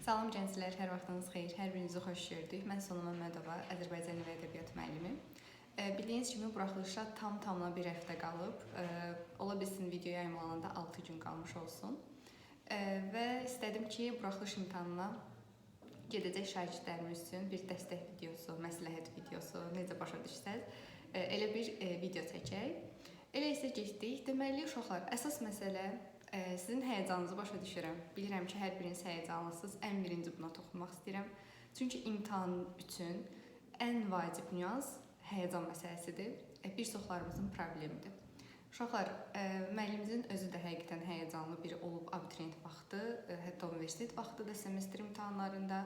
Salam gənclər, hər vaxtınız xeyir, hər birinizi xoş gördük. Mən Sonu Məmmədova, Azərbaycan dili və ədəbiyyat müəllimi. Bildiyiniz kimi buraxılışa tamına bir həftə qalıb. Ola bilsin video yayımlananda 6 gün qalmış olsun. Və istədim ki, buraxılış imtahanına gedəcək şagirdlərimiz üçün bir dəstək videosu, məsləhət videosu, necə başa düşsəz, elə bir video çəkək. Elə isə getdik. Deməli, uşaqlar, əsas məsələ sizin həyəcanınızı başa düşürəm. Bilirəm ki, hər biriniz həyəcanlısınız. Ən birinci buna toxunmaq istəyirəm. Çünki imtahan üçün ən vacib nüans həyəcan məsələsidir. Bir çoxlarımızın problemidir. Uşaqlar, müəllimimizin özü də həqiqətən həyəcanlı biri olub abituriyent vaxtı, hətta universitet vaxtı da semestr imtahanlarında.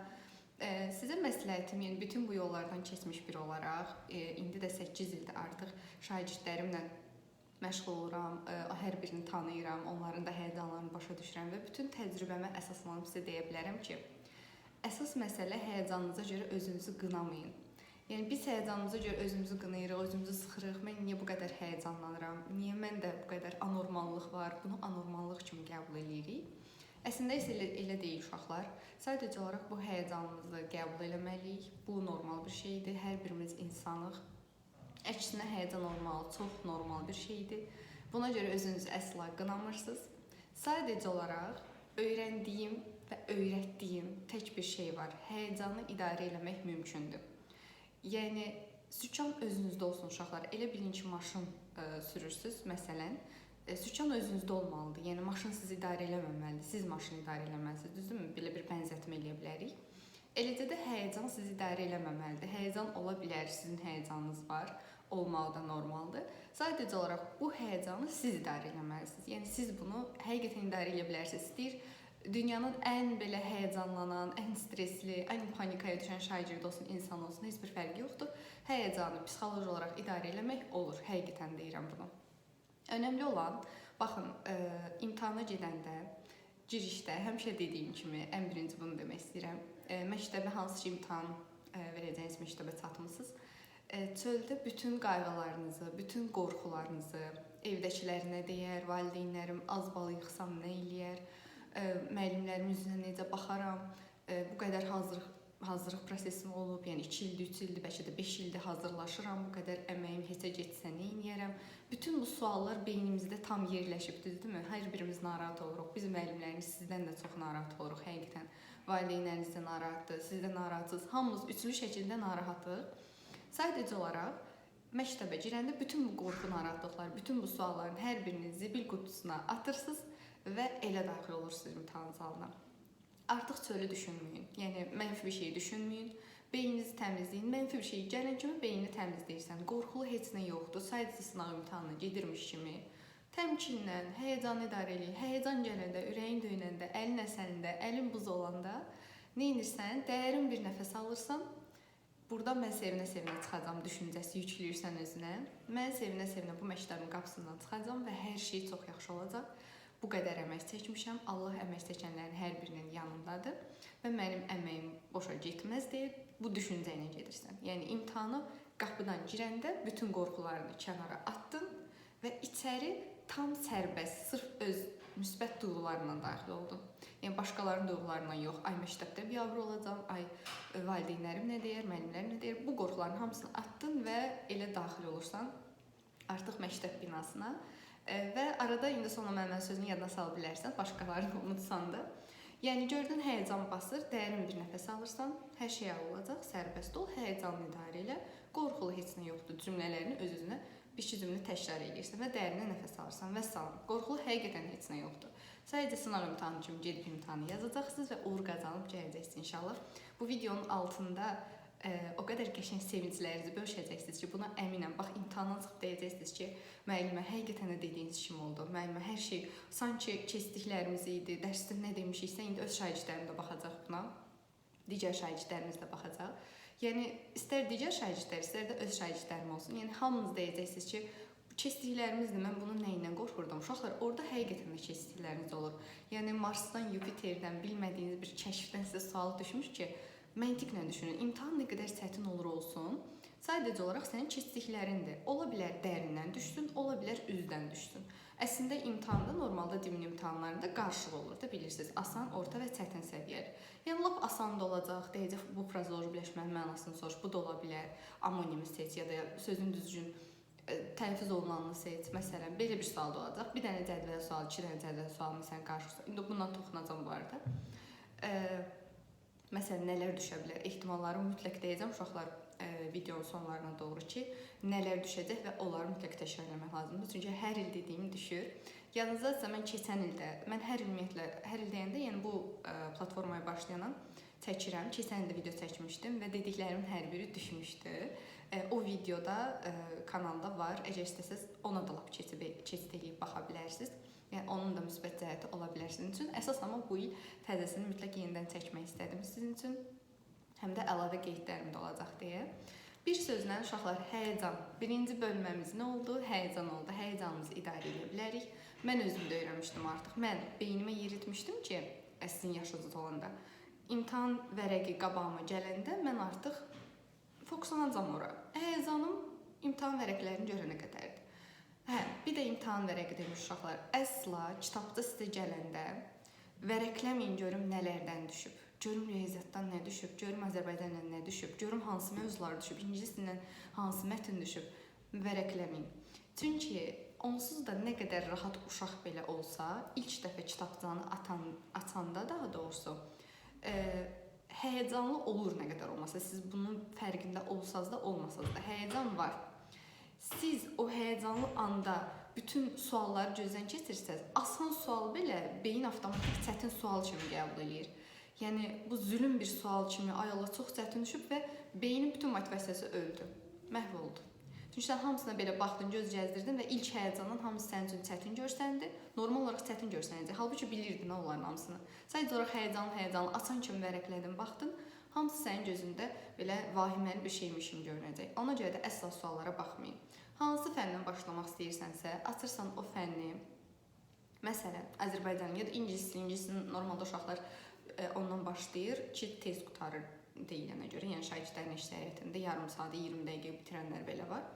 Sizə məsləhətim, yəni bütün bu yollardan keçmiş biri olaraq, indi də 8 ildir artıq şagirdlərimlə məşğul oluram, hər birini tanıyıram, onların da həyəcanlarını başa düşürəm və bütün təcrübəmə əsaslanıb sizə deyə bilərəm ki, əsas məsələ həyəcanınıza görə özünüzü qınamayın. Yəni biz həyəcanımıza görə özümüzü qınayırıq, özümüzü sıxırıq. Mən niyə bu qədər həyəcanlanıram? Niyə məndə bu qədər anormallıq var? Bunu anormallıq kimi qəbul edirik. Əslində isə elə deyil uşaqlar. Sadəcə olaraq bu həyəcanımızı qəbul etməliyik. Bu normal bir şeydir. Hər birimiz insanıq. Əksinə həyəcan olmalı, çox normal bir şeydir. Buna görə özünüzü əsla qınamırsınız. Sadəcə olaraq öyrəndiyim və öyrətdiyim tək bir şey var. Həyəcanı idarə etmək mümkündür. Yəni, sükan özünüzdə olsun uşaqlar. Elə bilin ki, maşın sürürsünüz, məsələn. Sükan özünüzdə olmalıdır. Yəni, maşın sizi idarə eləməməlidir. Siz maşını idarə eləməlisiniz, düzdürmü? Belə bir bənzətmə eləyə bilərik. Eləcə də həyəcan sizi idarə eləməməlidir. Həyəcan ola bilər, sizin həyəcanınız var, olmağı da normaldır. Sadəcə olaraq bu həyəcanı siz idarə eləməlisiniz. Yəni siz bunu həqiqətən idarə edə bilərsiniz. İstəyir dünyanın ən belə həyəcanlanan, ən stresli, ən panikaya düşən şagird olsun, insan olsun, heç bir fərqi yoxdur. Həyəcanı psixoloji olaraq idarə eləmək olur. Həqiqətən deyirəm bunu. Önəmli olan, baxın, imtahana gedəndə, girişdə həmişə dediyim kimi ən birinci bunu demək istəyirəm. Məktəbə hansı ki imtahan verəcəyiniz məktəbə çatmısınız. Çöldə bütün qayğılarınızı, bütün qorxularınızı evdəkilər nə deyər, valideynlərim az bal yıxsam nə eləyər, müəllimlərimin üzünə necə baxaram, bu qədər hazırlıq prosesim olub, yəni 2 ildir, 3 ildir, bəlkə də 5 ildir hazırlaşıram, bu qədər əməyim heçə getsə nə eləyərəm. Bütün bu suallar beynimizdə tam yerləşib, düzdürmü? Hər birimiz narahat oluruq. Biz müəllimlərimiz sizdən də çox narahat oluruq, həqiqətən. Valideynləriniz də narahatdır, siz də narahatsınız. Hamımız üçlü şəkildə narahatıq. Sadəcə olaraq məktəbə girəndə bütün bu qorxu, narahatlıqlar, bütün bu sualların hər birini zibil qutusuna atırsınız və elə daxil olursunuz imtahan zalına. Artıq çölü düşünməyin, yəni mənfi bir şey düşünməyin, beyninizi təmizləyin. Mənfi bir şey gələn kimi beynini təmizləyirsən, qorxulu heç nə yoxdur, sadəcə sınav imtahanına gedirmiş kimi təmkinlə, həyəcanı idarə edin. Həyəcan gələndə, ürəyin döyünəndə, əlin əsəndə, əlin buz olanda nə edirsən? Dərin bir nəfəs alırsan. Burada mən sevinə-sevinə çıxacam düşüncəsi yükləyirsən özünə. Mən sevinə-sevinə bu məktəbin qapısından çıxacam və hər şey çox yaxşı olacaq. Bu qədər əmək çəkmişəm. Allah əmək çəkənlərin hər birinin yanındadır və mənim əməyim boşa getməz deyə bu düşüncə ilə gedirsən. Yəni imtahanı qapıdan girəndə bütün qorxularını kənara atdın və içəri tam sərbəst, sırf öz müsbət duyğularla daxil oldun. Yəni başqalarının duyğularından yox, ay məktəbdə biabır olacam, ay valideynlərim nə deyər, müəllimlərim nə deyər. Bu qorxuların hamısını atdın və elə daxil olursan artıq məktəb binasına. Və arada indi sonra mənim sözünü yadına sala bilərsən, başqalarını unutsan da. Yəni gördün həyəcan basır, dərin bir nəfəs alırsan, hər şey olacaq, sərbəst ol, həyəcanını idarə elə, qorxulu heç nə yoxdur cümlələrini öz-özünə bir-iki cümlə təkrar edirsən və dərinə nəfəs alırsan və salam. Qorxulu həqiqətən heç nə yoxdur. Sadəcə sınav imtahanı kimi gedib imtahanı yazacaqsınız və uğur qazanıb gələcəksiniz inşallah. Bu videonun altında o qədər qəşəng sevinclərinizi bölüşəcəksiniz ki, buna əminəm. Bax, imtahandan çıxıb deyəcəksiniz ki, müəllimə həqiqətən də dediyiniz kimi oldu. Müəllimə hər şey sanki keçdiklərimiz idi, dərsdə nə demişiksə, indi öz şagirdlərim də baxacaq buna. Digər şagirdlərimiz də baxacaq. Yəni, istər digər şagirdlər, istər də öz şagirdlərim olsun. Yəni, hamınız deyəcəksiniz ki, keçdiklərimizdir, mən bunun nəyindən qorxurdum? Uşaqlar, orada həqiqətən də keçdikləriniz olur. Yəni, Marsdan, Yupiterdən, bilmədiyiniz bir kəşfdən sizə sual düşmüş ki, məntiqlə düşünün, imtahan nə qədər çətin olur olsun, sadəcə olaraq sənin keçdiklərindir. Ola bilər dərindən düşsün, ola bilər üzdən düşsün. Əslində imtahanda normalda dimin imtahanlarında qarşılıq olur da bilirsiniz, asan, orta və çətin səviyyəli. Yəni lap asan da olacaq, deyəcək bu frazeoloji birləşmənin mənasını soruş, bu da ola bilər. Amonimi seç ya da sözün düzgün tələffüz olunanını seç. Məsələn, belə bir sual da olacaq. Bir dənə cədvəl sual, 2 dənə cədvəl sual məsələn qarşılaşsa. İndi bundan toxunacağam bu arada. Məsələn, nələr düşə bilər? Ehtimalları mütləq deyəcəm uşaqlar videonun sonlarına doğru ki, nələr düşəcək və onları mütləq təkrarlamaq lazımdır. Çünki hər il dediyim düşür. Yadınızdadırsa mən keçən ildə, mən hər il ümumiyyətlə, hər il deyəndə, yəni bu platformaya başlayandan çəkirəm. Keçən ildə video çəkmişdim və dediklərimin hər biri düşmüşdü. O videoda kanalda var. Əgər istəsəz ona da lap keçid edib baxa bilərsiniz. Yəni onun da müsbət cəhəti ola bilər sizin üçün. Əsas amma bu il təzəsini mütləq yenidən çəkmək istədim sizin üçün. Həm də əlavə qeydlərim də olacaq deyə. Bir sözlə uşaqlar, həyəcan. Birinci bölməmiz nə oldu? Həyəcan oldu. Həyəcanımızı idarə edə bilərik. Mən özüm də öyrənmişdim artıq. Mən beynimə yer etmişdim ki, sizin yaşınızda olanda, imtahan vərəqi qabağıma gələndə mən artıq fokuslanacam ora. Həyəcanım imtahan vərəqlərini görənə qədərdir. Bir də imtahan vərəqi demiş uşaqlar, əsla kitabda sizə gələndə vərəqləməyin görüm nələrdən düşüb. Görüm riyaziyyatdan nə düşüb, görüm Azərbaycandan nə düşüb, görüm hansı mövzular düşüb, ingilis dilindən hansı mətn düşüb, vərəqləməyin. Çünki onsuz da nə qədər rahat uşaq belə olsa, ilk dəfə kitabçanı açanda daha doğrusu həyəcanlı olur nə qədər olmasa. Siz bunun fərqində olsanız da, olmasanız da həyəcan var. Siz o həyəcanlı anda bütün sualları gözdən keçirsəz, asan sual belə beyin avtomatik çətin sual kimi qəbul edir. Yəni bu zülm bir sual kimi ay Allah çox çətin düşüb və beynin bütün motivasiyası öldü, məhv oldu. Çünki sən hamısına belə baxdın, göz gəzdirdin və ilk həyəcandan hamısı sənin üçün çətin görsəndi. Normal olaraq çətin görsənəcək. Halbuki bilirdin onların hamısını. Sadəcə olaraq həyəcanlı, açan kimi vərəqlədin, baxdın. Hamısı sənin gözündə belə vahiməli bir şeymiş kimi görünəcək. Ona görə də əsla suallara baxmayın. Hansı fəndən başlamaq istəyirsənsə, açırsan o fənni. Məsələn, Azərbaycan ya da ingilisini normalda uşaqlar ondan başlayır ki, tez qutarır deyilənə görə. Yəni şagirdlərin əksəriyyətində yarım saat, 20 dəqiqə bitirənlər belə var.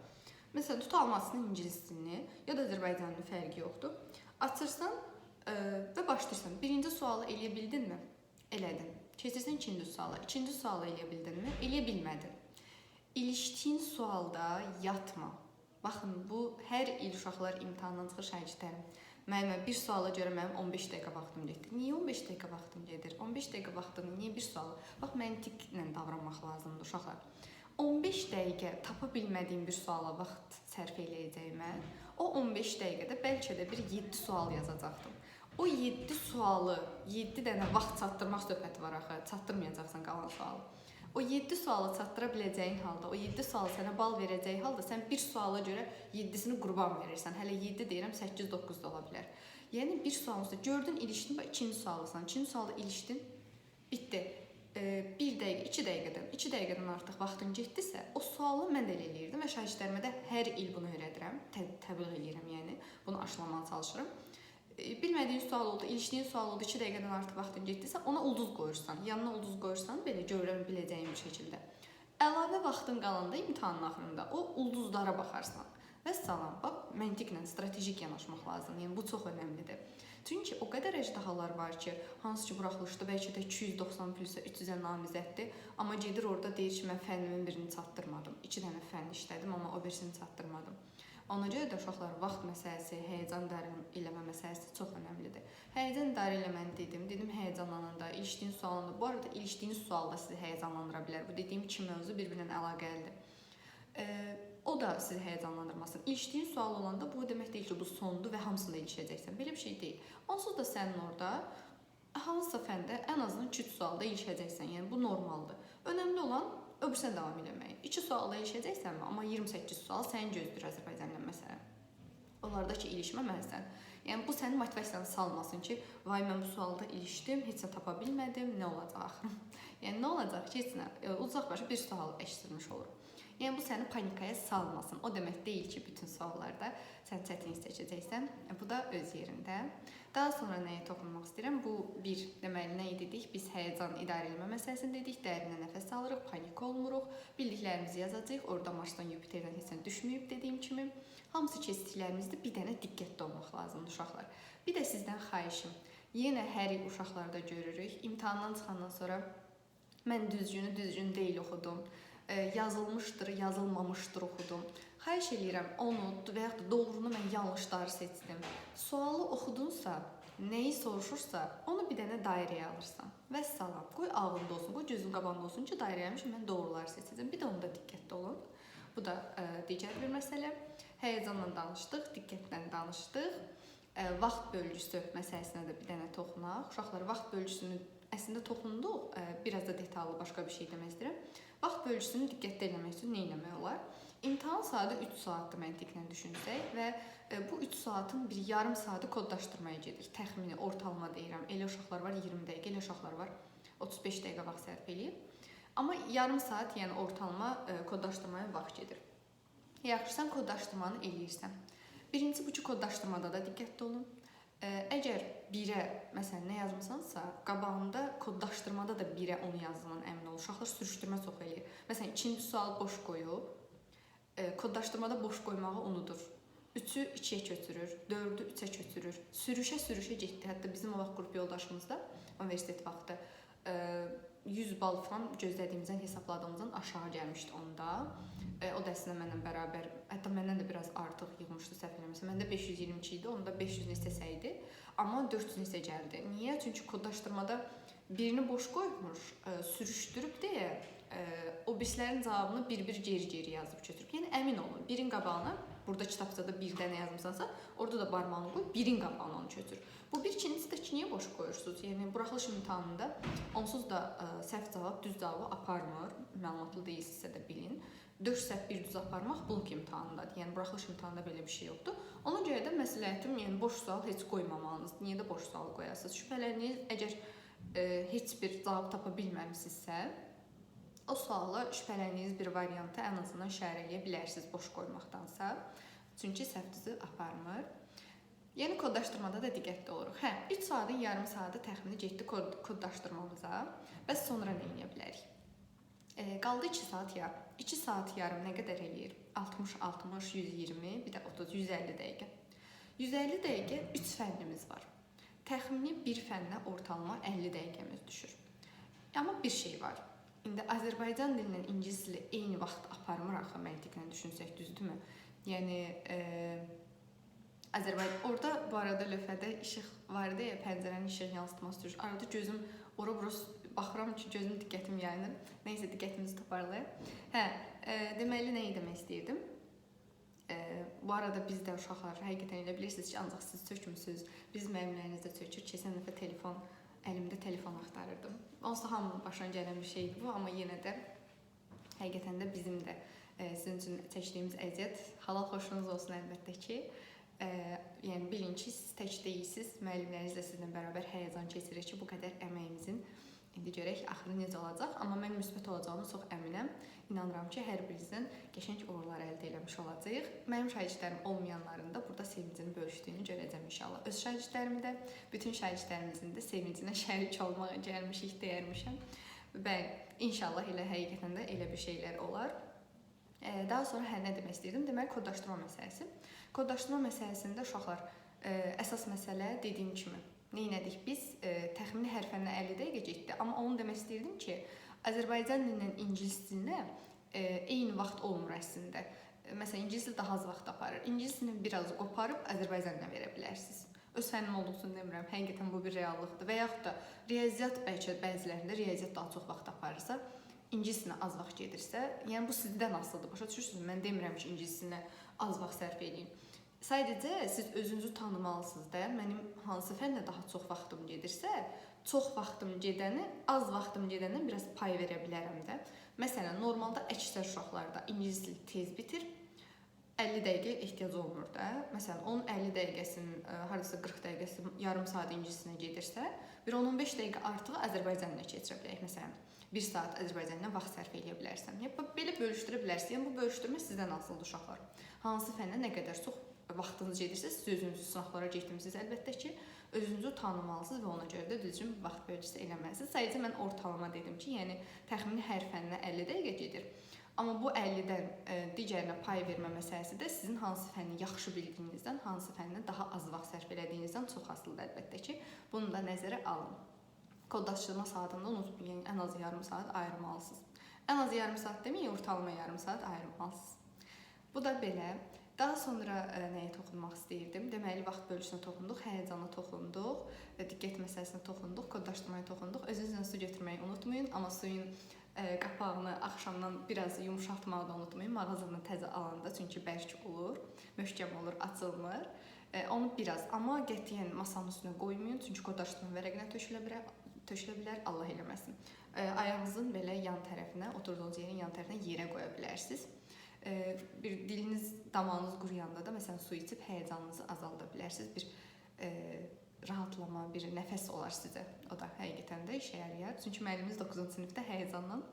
Məsələn, tutalmasının ingilis dilini ya da Azərbaycanlı fərqi yoxdur. Açırsan və başlayırsan. Birinci sualı eləyə bildinmi? Elədin. Keçirsən ikinci suala. İkinci sualı eləyə bildinmi? Eləyə bilmədin. İlişdiyin sualda yatma. Baxın, bu hər il uşaqlar imtahandan çıxır şagirdlərim. Müəllimə, bir suala görə mənim 15 dəqiqə vaxtım getdi. Niyə 15 dəqiqə vaxtım gedir? 15 dəqiqə vaxtını niyə bir suala? Bax, məntiqlə davranmaq lazımdır uşaqlar. 15 dəqiqə tapa bilmədiyim bir suala vaxt sərf eləyəcəyimə, o 15 dəqiqədə bəlkə də bir 7 sual yazacaqdım. O 7 sualı, 7 dənə vaxt çatdırmaq söhbəti var axı, çatdırmayacaqsan qalan sualı. O 7 sualı çatdıra biləcəyin halda, o 7 sual sənə bal verəcəyi halda sən bir suala görə 7-sini qurban verirsən. Hələ 7 deyirəm, 8-9 da ola bilər. Yəni bir sualınızda gördün, ilişdin, ikinci sualsan. İkinci sualda ilişdin, bitdi. 1 dəqiqə, 2 dəqiqədən artıq vaxtın getdisə, o sualı mən də elə eləyirdim və şagirdlərimə də hər il bunu öyrədirəm, təbliğ eləyirəm, yəni bunu aşılamağa çalışıram. Bilmədiyin sual oldu, ilişdiyin sual oldu, 2 dəqiqədən artıq vaxtın getdisə, ona ulduz qoyursan, yanına ulduz qoyursan, belə görə biləcəyin bir şəkildə. Əlavə vaxtın qalanda imtahanın axırında o ulduzlara baxarsan. Və salam, bax, məntiqlə, strategik yanaşmaq lazım, yəni bu çox önəmlidir. Çünki o qədər əjdahalar var ki, hansı ki buraxılışda bəlkə də 290 plus 300-ə namizəddir, amma gedir orada deyir ki, mən fənnimin birini çatdırmadım, 2 dənə fənn işlədim, amma o birisini çatdırmadım. Ona görə də uşaqlar vaxt məsələsi, həyəcan idarə eləmə məsələsi çox önəmlidir. Həyəcan idarə eləməni dedim həyəcanlananda, ilişdiyin sualında. Bu arada ilişdiyiniz sual da sizi həyəcanlandıra bilər. Bu dediyim iki mövzu bir-birinə əlaqəlidir. O da sizi həyəcanlandırmasın. İlişdiyin sual olanda bu demək deyil ki, bu sondur və hamısında ilişəcəksən. Belə bir şey deyil. Onsuz da sənin orada hansısa fəndə ən azından 2 sualda ilişəcəksən. Yəni bu normaldır. Önəmli olan öbürsən davam eləməyin. 2 sualda ilişəcəksənmi? Amma 28 sual səni gözləyir Azərbaycanla məsələn. Onlardakı ilişməməlisən. Yəni bu sənin motivasiyanı salmasın ki, vay mən bu sualda ilişdim, heç nə tapa bilmədim, nə olacaq axırım? Yəni nə olacaq ki, heç nə, uzaqbaşı bir sual eşitdirmiş olur. Yəni bu səni panikaya salmasın. O demək deyil ki, bütün suallarda sən çətinlik seçəcəksən. Bu da öz yerində. Daha sonra nəyə toxunmaq istəyirəm? Bu bir, deməli nə dedik? Biz həyəcan idarə etmə məsələsini dedik. Dərinə nəfəs alırıq, panik olmuruq. Bildiklərimizi yazacağıq. Orada Marsdan, Yupiterdən heç nə düşməyib dediyim kimi. Hamısı keçdiklərimizdə bir dənə diqqətli olmaq lazımdır uşaqlar. Bir də sizdən xahişim. Yenə hər il uşaqlarda görürük. İmtahandan çıxandan sonra Mən düzgün deyil oxudum. Yazılmışdır, yazılmamışdır oxudum. Xahiş edirəm onu və yaxud da doğrunu mən yanlışları seçdim. Sualı oxudunsa, nəyi soruşursa, onu bir dənə dairəyə alırsan. Vəssalam. Qoy ağlında olsun, qoy gözün qabağında olsun ki, dairəyəmiş mən doğruları seçəcəm. Bir də onda diqqətli olun. Bu da digər bir məsələ. Həyəcanla danışdıq, diqqətlə danışdıq. Vaxt bölgüsü məsələsinə də bir dənə toxunaq. Uşaqlar, vaxt bölgüsünü əslində toxunduq. Biraz da detallı başqa bir şey demək istəyirəm. Vaxt bölgüsünü diqqətli eləmək üçün nə etmək olar? İmtahan saatı 3 saatdır məntiqlə düşünsək və bu 3 saatın bir yarım saatı kodlaşdırmaya gedir. Təxmini, ortalama deyirəm. Elə uşaqlar var 20 dəqiqə, elə uşaqlar var 35 dəqiqə vaxt sərf eləyir. Amma yarım saat, yəni ortalama kodlaşdırmaya vaxt gedir. Yaxşı, sən kodlaşdırmanı eləyirsən. Birincisi, bu ki, kodlaşdırmada da diqqətli olun. Əgər 1-ə, məsələn, nə yazmısansa, qabağında kodlaşdırmada da 1-ə onu yazdığından əmin ol. Uşaqlar sürüşdürmə çox eləyir. Məsələn, ikinci sualı boş qoyub, kodlaşdırmada boş qoymağı unudur. 3-ü 2-yə köçürür, 4-ü 3-ə köçürür. Sürüşə getdi. Hətta bizim o vaxt qrup yoldaşımızda universitet vaxtı 100 bal falan gözlədiyimizdən, hesabladığımızdan aşağı gəlmişdi onda. O da əslində mənlə bərabər, hətta məndən də biraz artıq yığmışdı səhv eləmirəmsə. Məndə 522 idi, onda 500 neçəsə idi. Amma 400 neçə gəldi. Niyə? Çünki kodlaşdırmada birini boş qoymuş, sürüşdürüb deyə o birislərin cavabını bir-bir geri yazıb götürüb. Yəni əmin olun, birin qabağına, burada kitabçada bir dənə yazmısansa, orada da barmağını qoy, birin qabağına onu götür. Bu bir, ikincisi də ki, niyə boş qoyursunuz? Yəni buraxılış imtahanında onsuz da səhv cavab, düz cavabı aparmır. Məlumatlı deyilsinizsə də bilin. 4 səhv, bir düz aparmaq blok imtahanındadır. Yəni buraxılış imtahanında belə bir şey yoxdur. Ona görə də məsləhətim, yəni boş sual heç qoymamalınız. Niyə də boş sual qoyasınız? Şübhələriniz, əgər heç bir cavab tapa bilməmisinizsə, o suala şübhələniyiniz bir variantı ən azından işarələyə bilərsiniz boş qoymaqdansa. Çünki səhv düzü aparmır. Yəni kodlaşdırmada da diqqətli oluruq. 3 saatın yarım saatı təxmini getdi kodlaşdırmamıza. Bəs sonra nə edə bilərik? Qaldı 2 saat yarım. 2 saat yarım nə qədər eləyir? 60, 60, 120, bir də 30, 150 dəqiqə. 150 dəqiqə 3 fənnimiz var. Təxmini bir fənnə ortalama 50 dəqiqəmiz düşür. Amma bir şey var. İndi Azərbaycan dilinin ingilis dili eyni vaxt aparmır axı, məntiqlə düşünsək, düzdürmü? Yəni orada bu arada lövhədə işıq var deyə, pəncərənin işıq yansıtması düşür. Arada gözüm ora-bura baxıram ki, gözüm diqqətim yayınır. Nəysə, diqqətimizi toparlayaq. Deməli, nə demək istəyirdim? Bu arada biz də uşaqlar, həqiqətən elə bilirsiniz ki, ancaq siz çökmüsünüz, biz müəllimləriniz də çökür. Keçən dəfə əlimdə telefon axtarırdım. Onsuz da hamının başına gələn bir şeydir bu, amma yenə də həqiqətən də bizim də sizin üçün çəkdiyimiz əziyyət halal xoşunuz olsun əlbəttə ki. Yəni bilin ki, siz tək deyilsiniz, müəllimləriniz də sizinlə bərabər həyəcan keçirir ki, bu qədər əməyimizin indi görək axırı necə olacaq, amma mən müsbət olacağını çox əminəm. İnanıram ki, hər birinizdən qəşəng uğurlar əldə etmiş olacağıq. Mənim şagirdlərim olmayanların da burada sevincini bölüşdüyünü görəcəm inşallah. Öz şagirdlərimi də, bütün şagirdlərimizin də sevincinə şərik olmağa gəlmişik deyərmişəm. Və inşallah elə həqiqətən də elə bir şeylər olar. Daha sonra nə demək istəyirdim? Deməli, kodlaşdırma məsələsi. Kodlaşdırma məsələsində uşaqlar, əsas məsələ dediyim kimi, neynədik biz? Təxmini hər fənnə 50 dəqiqə getdi. Amma onu demək istəyirdim ki, Azərbaycan dilindən ingilis dilinə eyni vaxt olmur əslində. Məsələn, ingilis dili daha az vaxt aparır. İngilis dilini biraz qoparıb Azərbaycan dilinə verə bilərsiniz. Öz fənnim olduğunu demirəm, həqiqətən bu bir reallıqdır. Və yaxud da riyaziyyat bəlkə bəzilərində riyaziyyat daha çox vaxt aparırsa, ingilis dilinə az vaxt gedirsə, yəni bu sizdən asılıdır. Başa düşürsünüz? Mən demirəm ki, ingilis dilinə az vaxt sərf edin. Sadəcə siz özünüzü tanımalısınız da. Mənim hansı fəndə daha çox vaxtım gedirsə, çox vaxtım gedəni, az vaxtım gedəndən biraz pay verə bilərəm də. Məsələn, normalda əksər uşaqlarda ingilis dili tez bitir, 50 dəqiqə ehtiyac olmur da. Məsələn, onun 50 dəqiqəsinin, haradasa 40 dəqiqəsi yarım saat ingilis dilinə gedirsə, bir 10-15 dəqiqə artığı Azərbaycan dilinə keçirə bilərik. Məsələn, 1 saat Azərbaycan dilinə vaxt sərf edə bilərsən. Belə bölüşdürə bilərsiniz. Yəni, bu bölüşdürmə sizdən asılıdır uşaqlar. Hansı fəndə nə qədər çox vaxtınız gedirsə, siz özünüzü sınaqlara getmisiniz əlbəttə ki, özünüzü tanımalısınız və ona görə də düzgün vaxt bölgüsü eləməlisiniz. Sadəcə mən ortalama dedim ki, yəni təxmini hər fəndən 50 dəqiqə gedir. Amma bu 50-dən digərinə pay vermə məsələsi də sizin hansı fənni yaxşı bildiyinizdən, hansı fənni daha az vaxt sərf elədiyinizdən çox asılıdır əlbəttə ki, bunu da nəzərə alın. koddaşlama saatında unutmayın, ən az yarım saat ayırmalısınız. Ən az yarım saat deməyin, ortalama yarım saat ayırmalısınız. Bu da belə. Daha sonra nəyə toxunmaq istəyirdim? Deməli, vaxt bölgüsünə toxunduq, həyəcana toxunduq, diqqət məsələsinə toxunduq, koddaşlamaya toxunduq. Özünüzlə su götürməyi unutmayın, amma suyun qapağını axşamdan biraz yumşaltmağı da unutmayın. Mağazadan təzə alanda, çünki bərk olur, möhkəm olur, açılmır. Onu biraz, amma qətiyyən masanın üstünə qoymayın, çünki koddaşlama vərəqinə tökülə bilər, Allah eləməsin. Ayağınızın belə yan tərəfinə, oturduğunuz yerin yan tərəfinə yerə qoya bilərsiniz. Bir diliniz, damağınız quruyanda da məsələn su içib həyəcanınızı azalda bilərsiniz. Bir rahatlama, bir nəfəs olar sizə. O da həqiqətən də işə yarayar. Çünki müəllimimiz 9-cu sinifdə həyəcandan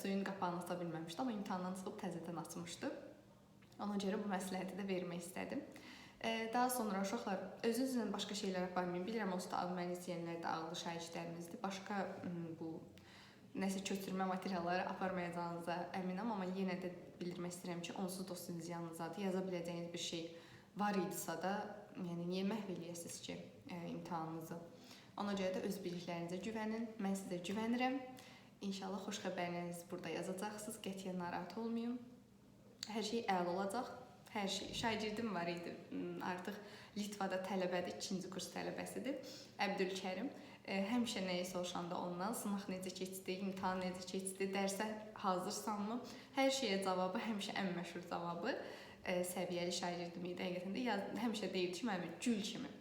suyun qapağını aça bilməmişdi, amma imtahandan çıxıb təzədən açmışdı. Ona görə bu məsləhəti də vermək istədim. Daha sonra uşaqlar, özünüzlə başqa şeylər aparmayın. Bilirəm, onsuz da müəllim istəyənlər də ağlı şagirdlərimizdir. Başqa bu nəsə köçürmə materialları aparmayacağınıza əminəm, amma yenə də bildirmək istəyirəm ki, onsuz da sizin yanınızdadır. Yaza biləcəyiniz bir şey var idisə da, yəni niyə məhv eləyəsiniz ki imtahanınızı? Ona görə də öz biliklərinizə güvənin. Mən sizə güvənirəm. İnşallah xoş xəbərlərinizi burada yazacaqsınız. Qətiyyən narahat olmayın. Hər şey əla olacaq. Hər şey. Şagirdim var idi. Artıq Litvada tələbədir, 2-ci kurs tələbəsidir. Əbdülkərim. Həmişə nəyi soruşanda ondan, sınaq necə keçdi, imtahan necə keçdi, dərsə hazırsanmı? Hər şeyə cavabı, həmişə ən məşhur cavabı səviyyəli şagirdim idi. Həqiqətən də həmişə deyirdi ki, müəllim, gül kimi.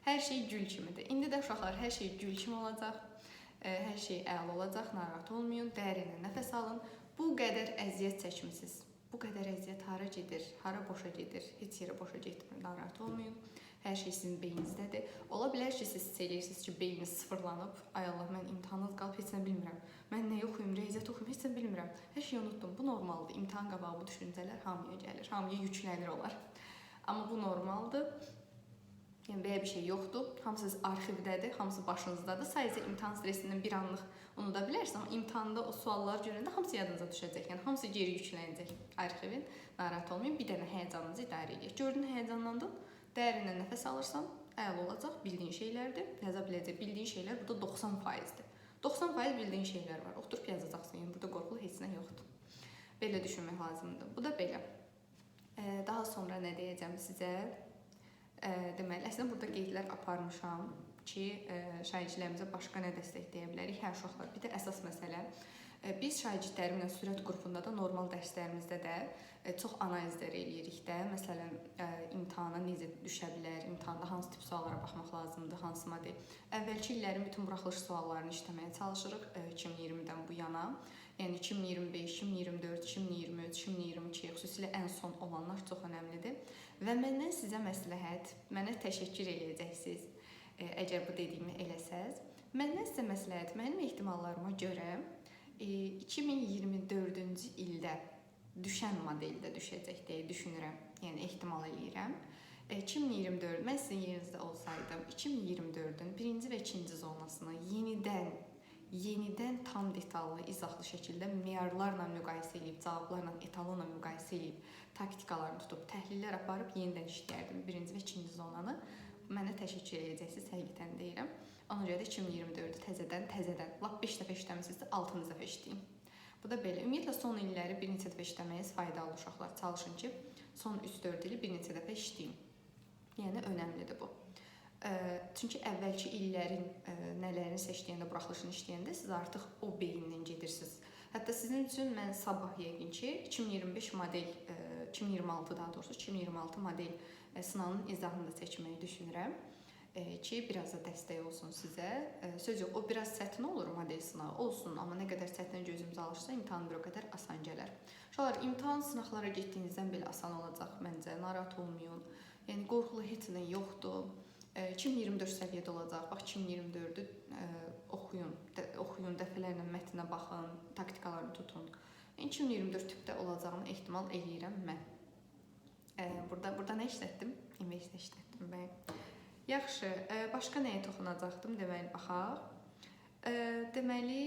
Hər şey gül kimidir. İndi də uşaqlar, hər şey gül kimi olacaq. Hər şey əla olacaq, narahat olmayın, dərinlə nəfəs alın. Bu qədər əziyyət çəkmisiniz. Bu qədər əziyyət hara gedir, hara boşa gedir, heç yerə boşa getmir, narahat olmayın. Hər şey sizin beyninizdədir. Ola bilər ki, siz hiss edirsiniz ki, beyniniz sıfırlanıb. Ay Allah, mən imtahanı qalıb heç nə bilmirəm. Mən nə oxuyum, riyaziyyat oxuyum, heç nə bilmirəm. Hər şeyi unutdum. Bu normaldır. İmtahan qabağı bu düşüncələr hamıya gəlir, hamıya yüklənir olar. Amma bu normaldır. Yəni belə bir şey yoxdur. Hamısı arxivdədir, hamısı başınızdadır. Sadəcə imtahan stresindən bir anlıq unuda bilərsiniz, amma imtahanda o sualları görəndə hamısı yadınıza düşəcək. Yəni hamısı geri yüklənəcək arxivin. Narahat olmayın. Bir dənə həyəcanınızı idarə edin. Gördün, həyəcanlandın. Dərindən nəfəs alırsan, əla olacaq, bildiyin şeylərdir. Yaza biləcək bildiyin şeylər burada 90%-dir. 90% bildiyin şeylər var. Oturub yazacaqsan. Yəni burada qorxulu heç nə yoxdur. Belə düşünmək lazımdır. Bu da belə. Daha sonra nə deyəcəm sizə? Deməli, əslində burada qeydlər aparmışam ki, şagirdlərimizə başqa nə dəstəkləyə bilərik? Hə, uşaqlar, bir də əsas məsələ. Biz şagirdlərimlə sürət qrupunda da, normal dərslərimizdə də çox analizlər eləyirik də. Məsələn, imtahana necə düşə bilər, imtahanda hansı tip suallara baxmaq lazımdır, hansı model. Əvvəlki illərin bütün buraxılış suallarını işləməyə çalışırıq 2020-dən bu yana. Yəni 2025, 2024, 2023, 2022, xüsusilə ən son olanlar çox önəmlidir. Və məndən sizə məsləhət, mənə təşəkkür eləyəcəksiniz, əgər bu dediyimi eləsəz. Məndən sizə məsləhət, mənim ehtimallarıma görə 2024-cü ildə düşən modeldə düşəcək deyə düşünürəm, yəni ehtimal eləyirəm. 2024, mən sizin yerinizdə olsaydım, 2024-ün birinci və ikinci zonasını yenidən tam detallı, izahlı şəkildə meyarlarla müqayisə edib, cavablarla, etalonla müqayisə edib, taktikalarını tutub, təhlillər aparıb yenidən işləyərdim birinci və ikinci zonanı. Mənə təşəkkür edəcəksiniz, həqiqətən deyirəm. Ona görə də 2024-ü təzədən, lap 5 dəfə işləmişsinizsə 6-cı dəfə işləyin. Bu da belə. Ümumiyyətlə, son illəri bir neçə dəfə işləməyiz faydalı uşaqlar. Çalışın ki, son 3-4 ili bir neçə dəfə işləyin. Yəni, önəmlidir bu. Çünki əvvəlki illərin nələrini seçdiyəndə, buraxılışını işləyəndə siz artıq o beyinlə gedirsiniz. Hətta sizin üçün mən sabah yəqin ki, 2025 model, 2026 daha doğrusu 2026 model sınavının izahını da seçməyi düşünürəm ki, biraz da dəstək olsun sizə. Söz yox, o biraz çətin olur model sınavı olsun, amma nə qədər çətinə gözümüz alışsa, imtahan bir o qədər asan gələr. Uşaqlar, imtahan sınaqlara getdiyinizdən belə asan olacaq məncə, narahat olmayın. Yəni, qorxulu heç nə yoxdur. 2024 səviyyədə olacaq. Bax, 2024-ü oxuyun, dəfələrlə mətnə baxın, taktikalarını tutun. 2024 tipdə olacağını ehtimal eləyirəm mən. Burada nə işlətdim? İmveçdə işlətdim mən. Yaxşı, başqa nəyə toxunacaqdım? Deməli, baxaq. Deməli,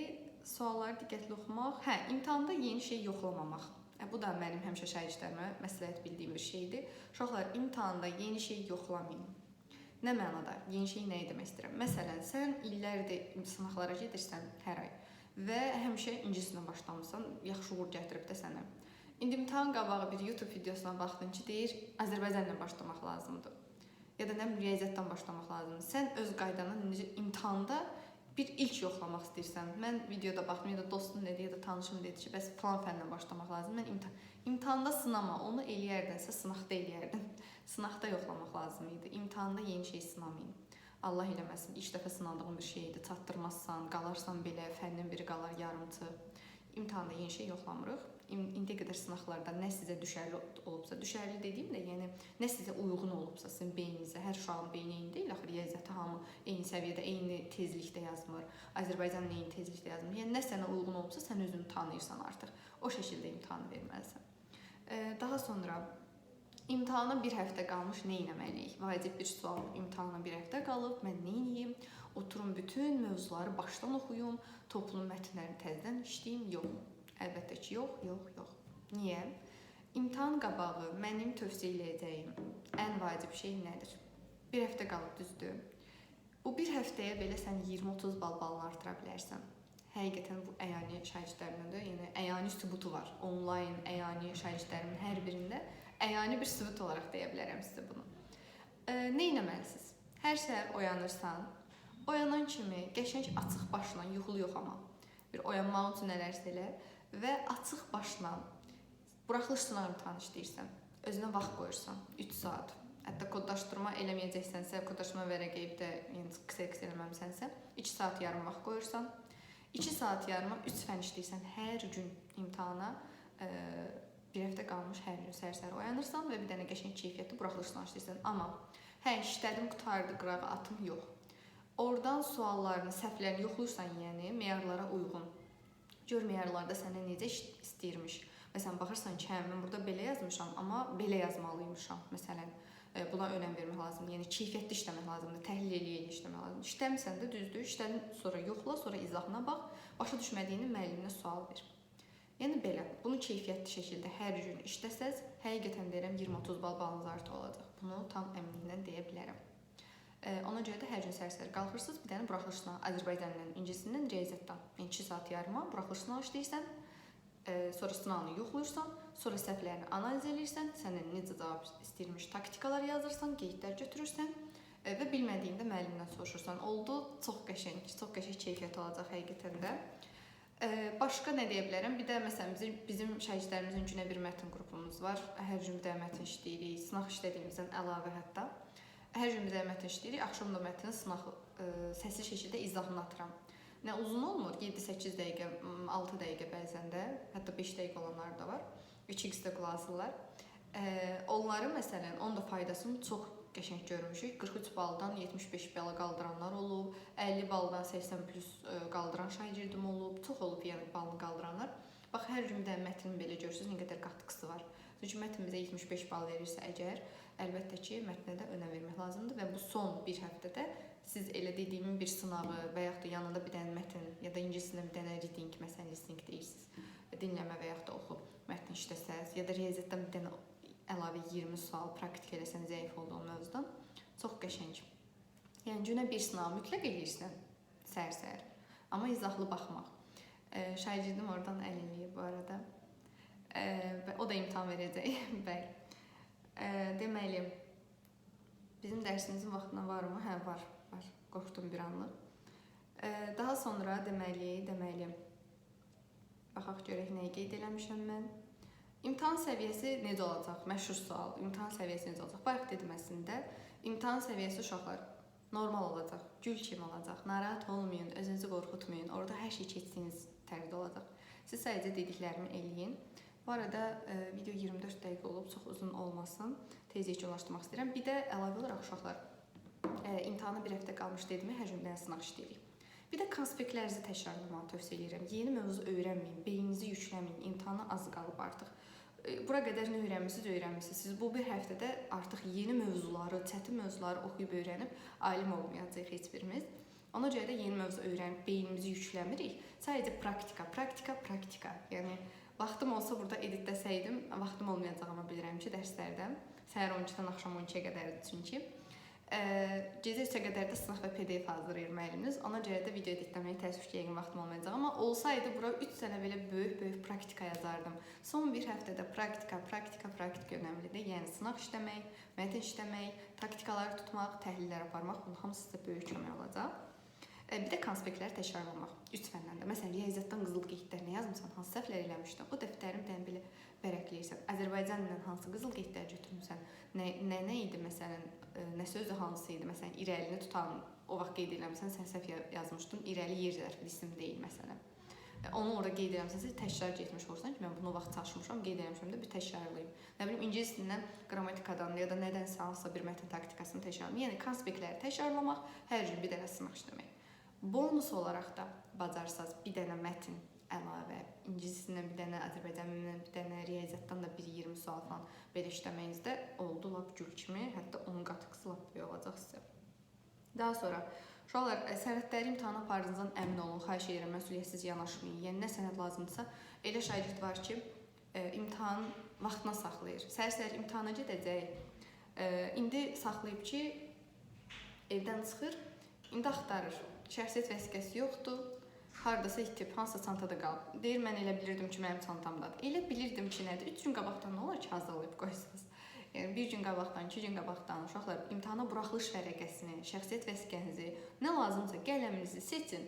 sualları diqqətli oxumaq. Hə, imtahanda yeni şey yoxlamamaq. Bu da mənim həmişə şagirdlərimə məsləhət bildiyim bir şeydir. Uşaqlar, imtahanda yeni şey yoxlamayın. Nə mənada? Yeni şey nəyi demək istəyirəm? Məsələn, sən illərdir sınaqlara gedirsən hər ay və həmişə ingiliscə başlamısan, yaxşı uğur gətirib də sənə. İndi imtahan qabağı bir YouTube videosuna baxdın ki, deyir Azərbaycanla başlamaq lazımdır. Ya da nə bilim riyaziyyatdan başlamaq lazımdır. Sən öz qaydana imtahanda bir ilk yoxlamaq istəyirsən. Mən videoda baxdım, ya da dostum dedi, ya da tanışım dedi ki, bəs falan fənlə başlamaq lazımdır. Mən imtahanda sınama, onu eləyərdinsə sınaqda eləyərdin. Sınaqda yoxlamaq lazım idi. İmtahanda yeni şey sınamayın. Allah eləməsin, ilk dəfə sınadığın bir şeydir, çatdırmazsan, qalarsan belə, fənnin biri qalar yarımçı. İmtahanda yeni şey yoxlamırıq. İndiyə qədər sınaqlarda nə sizə düşərli olubsa, düşərli dediyim də, yəni nə sizə uyğun olubsa, sizin beyninizə, hər uşağın beyni eyni deyil, axı riyaziyyatı hamı eyni səviyyədə, eyni tezlikdə yazmır, Azərbaycan eyni tezlikdə yazmır. Yəni nə sənə uyğun olubsa, sən özünü tanıyırsan artıq. O şəkildə imtahanı verməlisən. Daha sonra imtahana bir həftə qalmış nə etməliyik? Vacib bir sual. İmtahana bir həftə qalıb, mən nə edeyim? Oturum bütün mövzuları başdan oxuyum, toplum mətnlərini təzədən işləyim? Yox. Əlbəttə ki, yox. Niyə? İmtahan qabağı mənim tövsiyə edəcəyim ən vacib şey nədir? Bir həftə qalıb, düzdür? Bu bir həftəyə belə sən 20-30 balını artıra bilərsən. Həqiqətən bu əyani şagirdlərimin də, yəni əyani sübutu var. Onlayn əyani şagirdlərimin hər birində əyani bir sübut olaraq deyə bilərəm sizə bunu. Nə etməlisiniz? Hər səhər oyanırsan, oyanan kimi qəşəng açıq başla, yuxulu yox amma, bir oyanmağın üçün nələrsə elə və açıq başla buraxılış sınav imtahanı işləyirsən, özünə vaxt qoyursan, 3 saat. Hətta koddaşdırma eləməyəcəksənsə, koddaşdırma vərəqəyibdə, yəni qısa eləməmisənsə, 2 saat yarım vaxt qoyursan, 2 saat yarıma 3 fən işləyirsən hər gün imtahana, bir həftə qalmış hər gün səhər oyanırsan və bir dənə qəşəng keyfiyyətli buraxılış sınavı işləyirsən. Amma işlədim, qutardı, qırağı atım, yox. Oradan suallarını, səhvlərini yoxluyursan, yəni meyarlara uyğun. Gör meyarlarda sənə necə istəyirmiş. Məsələn, baxırsan ki, mən burada belə yazmışam, amma belə yazmalıymışam. Məsələn, buna önəm vermək lazımdır. Yəni, keyfiyyətli işləmək lazımdır, təhlil eləyək işləmək lazımdır. İşləmirsən də düzdür, işlədin, sonra yoxla, sonra izahına bax, başa düşmədiyini müəlliminə sual ver. Yəni, belə, bunu keyfiyyətli şəkildə hər gün işləsəz, həqiqətən deyirəm, 20-30 balınız artıq olacaq. Bunu tam əminliklə deyə bilərəm. Ona görə də hər gün səhər qalxırsınız, bir dənə buraxılış sınavı, Azərbaycandan, incisindən, riyaziyyatdan. 2 saat yarıma buraxılış sınavı işləyirsən, sonra sınavını yoxluyursan, sonra səhvlərini analiz edirsən, səndən necə cavab istəyirmiş taktikalar yazırsan, qeydlər götürürsən və bilmədiyində müəllimdən soruşursan. Oldu, çox qəşəng keyfiyyət olacaq həqiqətən də. Başqa nə deyə bilərəm? Bir də məsələn, bizim şagirdlərimizin günə bir mətn qrupumuz var. Hər gün bir də mətn işləyirik, sınaq işlədiyimizdən əlavə hətta. Hər gün bir də mətn işləyirik, axşam da mətnin sınağı səsli şəkildə izahını atıram. Nə uzun olmur, 7-8 dəqiqə, 6 dəqiqə bəzən də, hətta 5 dəqiqə olanlar da var. 2x-də qulaqsızlar. Onları məsələn, onun da faydasını çox qəşəng görmüşük. 43 baldan 75 bala qaldıranlar olub, 50 baldan 80 plus qaldıran şagirdim olub, çox olub yəni balını qaldıranlar. Bax, hər gün də mətnin belə görürsünüz, nə qədər qatqısı var. Çünki mətn bizə 75 bal verirsə əgər, əlbəttə ki, mətnə də önəm vermək lazımdır və bu son bir həftədə siz elə dediyimin bir sınavı və yaxud da yanında bir dənə mətn ya da ingiliscə bir dənə reading, məsələn, listening deyirsiniz, dinləmə və yaxud da oxu mətn işləsəz ya da riyaziyyatdan bir dənə əlavə 20 sual praktik eləsən zəif olduğu mövzudan, çox qəşəng. Yəni, günə bir sınav mütləq eləyirsən səhər-səhər, amma izahlı baxmaq. Şagirdim oradan əl eləyir bu arada. O da imtahan verəcək, bəli. Deməli, bizim dərsimizin vaxtına varmı? Hə, var. Qorxdum bir anlıq. Daha sonra deməli, baxaq görək nəyi qeyd eləmişəm mən. İmtahan səviyyəsi necə olacaq? Məşhur sual. İmtahan səviyyəsi necə olacaq? Bayaq dedim əslində, imtahan səviyyəsi uşaqlar normal olacaq, gül kimi olacaq. Narahat olmayın, özünüzü qorxutmayın. Orada hər şey keçdiyiniz tərdə olacaq. Siz sadəcə dediklərimi eləyin. Bu arada video 24 dəqiqə olub, çox uzun olmasın. Tez yekunlaşdırmaq istəyirəm. Bir də əlavə olaraq uşaqlar, imtahana bir həftə qalmış dedimi, hər gün sınaq işləyirik. Bir də konspektlərinizi təkrarlamağı tövsiyə edirəm. Yeni mövzu öyrənməyin, beyninizi yükləməyin, imtahana az qalıb artıq. Bura qədər nə öyrənmisiniz? Siz bu bir həftədə artıq yeni mövzuları, çətin mövzuları oxuyub öyrənib alim olmayacaq heç birimiz. Ona görə də yeni mövzu öyrənib beynimizi yükləmirik. Sadəcə praktika. Yəni, vaxtım olsa burada editləsəydim, vaxtım olmayacağımı bilirəm ki, dərslərdən. Səhər 12-dən axşam 12-yə qədərdir çünki. Gecə 3-ə qədər də sınaq və PDF hazırlayır müəlliminiz. Ona görə də video editləməyə təəssüf ki, yəqin vaxtım olmayacaq. Amma olsaydı bura 3 sənə belə böyük praktika yazardım. Son bir həftədə praktika önəmlidir. Yəni sınaq işləmək, mətn işləmək, taktikaları tutmaq, təhlillər aparmaq, bunun hamısı sizə böyük kömək olacaq. Bir də konspektləri təkrarlamaq 3 fəndən də. Məsələn, riyaziyyatdan qızıl qeydlər nə yazmısan, hansı səhvlər eləmişdin? O dəftərin bir belə vərəqləyirsən. Azərbaycan ilə hansı qızıl qeydlər götürmüsən? Nə idi məsələn, nə sözü hansı idi? Məsələn, irəlini tutan o vaxt qeyd eləmirsən, sən səhv yazmışdın. İrəli yer zərfli isim deyil məsələn. Onu orada qeyd eləmisənsə təkrar etmiş olursan ki, mən bunu vaxt çalışmışam, qeyd eləmişəm də bir təkrarlayım. Nə bilim, ingilis dilindən qrammatikadan ya da nədənsə hansısa bir mətn taktikasını təkrarlamaq. Yəni konspektləri təkrarlamaq, hər gün bir dənə sınaq işləmək. Bonus olaraq da bacarsaz bir dənə mətn əlavə, ingilis dilindən bir dənə, Azərbaycan dilindən bir dənə, riyaziyyatdan da 1-20 sual falan belə işləməyinizdə oldu lap gül kimi, hətta onun qatıqısı lap böyük olacaq sizə. Daha sonra uşaqlar, sənədləri imtahan apardığınızdan əmin olun, xahiş edirəm, məsuliyyətsiz yanaşmayın. Yəni nə sənəd lazımdırsa, elə şagird var ki, imtahan vaxtına saxlayır. Səhər-səhər imtahana gedəcək, indi saxlayıb ki, evdən çıxır, indi axtarır. Şəxsiyyət vəsiqəsi yoxdur, haradasa itib, hansısa çantada qalıb. Deyir, mən elə bilirdim ki, mənim çantamdadır. Elə bilirdim ki, nədir? 3 gün qabaqdan nə olar ki, hazırlayıb qoysunuz. Yəni, 1 gün qabaqdan, 2 gün qabaqdan uşaqlar imtahana buraxılış vərəqəsini, şəxsiyyət vəsiqənizi, nə lazımsa qələminizi seçin.